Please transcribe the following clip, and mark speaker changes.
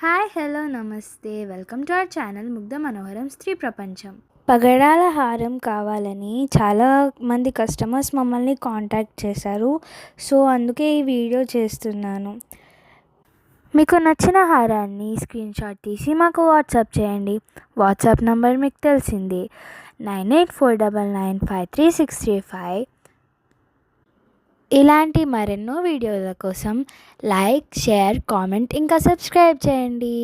Speaker 1: Hi hello నమస్తే welcome to our channel ముగ్ధ మనోహరం స్త్రీ ప్రపంచం. పగడాల హారం కావాలని చాలా మంది కస్టమర్స్ మమ్మల్ని కాంటాక్ట్ చేశారు. సో అందుకే ఈ వీడియో చేస్తున్నాను. మీకు నచ్చిన హారాన్ని స్క్రీన్ షాట్ తీసి మాకు వాట్సాప్ చేయండి. వాట్సాప్ నంబర్ మీకు తెలిసింది 9849953635. ఇలాంటి మరెన్నో వీడియోల కోసం లైక్, షేర్, కామెంట్ ఇంకా సబ్స్క్రైబ్ చేయండి.